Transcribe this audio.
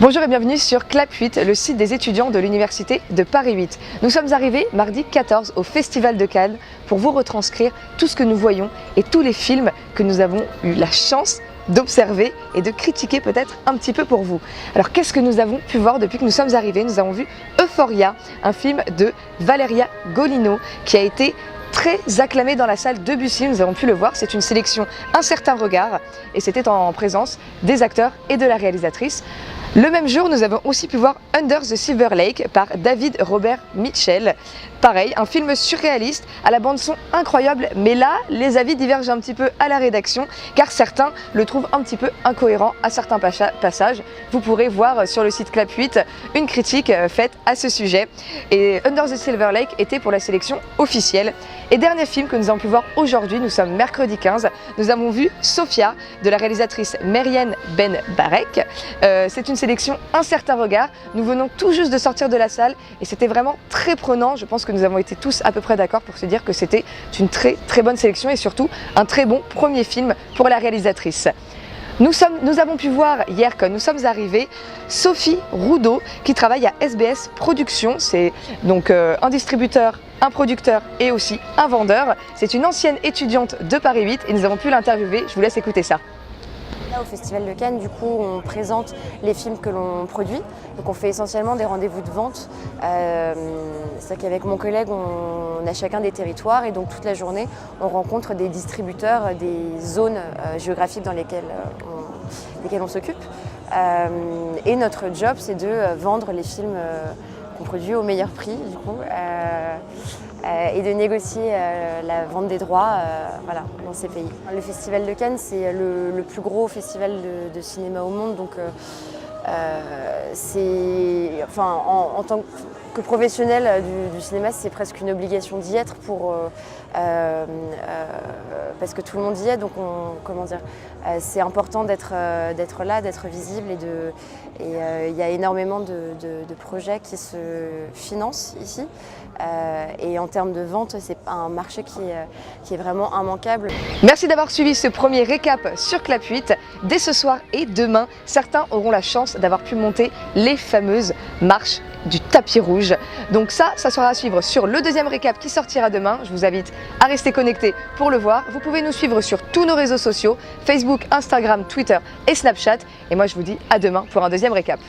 Bonjour et bienvenue sur Clap 8, le site des étudiants de l'Université de Paris 8. Nous sommes arrivés mardi 14 au Festival de Cannes pour vous retranscrire tout ce que nous voyons et tous les films que nous avons eu la chance d'observer et de critiquer peut-être un petit peu pour vous. Alors qu'est-ce que nous avons pu voir depuis que nous sommes arrivés? Nous avons vu Euphoria, un film de Valeria Golino qui a été très acclamé dans la salle Debussy, nous avons pu le voir, c'est une sélection Un certain regard et c'était en présence des acteurs et de la réalisatrice. Le même jour, nous avons aussi pu voir Under the Silver Lake par David Robert Mitchell. Pareil, un film surréaliste à la bande son incroyable, mais là, les avis divergent un petit peu à la rédaction car certains le trouvent un petit peu incohérent à certains passages. Vous pourrez voir sur le site Clap 8 une critique faite à ce sujet. Et Under the Silver Lake était pour la sélection officielle. Et dernier film que nous avons pu voir aujourd'hui, nous sommes mercredi 15, nous avons vu Sophia de la réalisatrice Merienne Ben Barek. C'est une sélection Un certain regard. Nous venons tout juste de sortir de la salle et c'était vraiment très prenant. Je pense que nous avons été tous à peu près d'accord pour se dire que c'était une très bonne sélection et surtout un très bon premier film pour la réalisatrice. Nous avons pu voir hier quand nous sommes arrivés Sophie Roudot qui travaille à SBS Productions. C'est donc un distributeur, un producteur et aussi un vendeur. C'est une ancienne étudiante de Paris 8 et nous avons pu l'interviewer. Je vous laisse écouter ça. Au Festival de Cannes, du coup, on présente les films que l'on produit. Donc on fait essentiellement des rendez-vous de vente. C'est-à-dire qu'avec mon collègue, on a chacun des territoires et donc toute la journée, on rencontre des distributeurs des zones géographiques dans lesquelles on s'occupe. Et notre job, c'est de vendre les films qu'on produit au meilleur prix, du coup, et de négocier la vente des droits voilà, dans ces pays. Le Festival de Cannes, c'est le plus gros festival de cinéma au monde, donc en tant que professionnel du cinéma, c'est presque une obligation d'y être parce que tout le monde y est, donc c'est important d'être là, d'être visible et il y a énormément de projets qui se financent ici. Et en termes de vente, c'est un marché qui est vraiment immanquable. Merci d'avoir suivi ce premier récap sur Clap 8. Dès ce soir et demain, certains auront la chance d'avoir pu monter les fameuses marches du tapis rouge. Donc ça sera à suivre sur le deuxième récap qui sortira demain. Je vous invite à rester connectés pour le voir. Vous pouvez nous suivre sur tous nos réseaux sociaux, Facebook, Instagram, Twitter et Snapchat. Et moi je vous dis à demain pour un deuxième récap.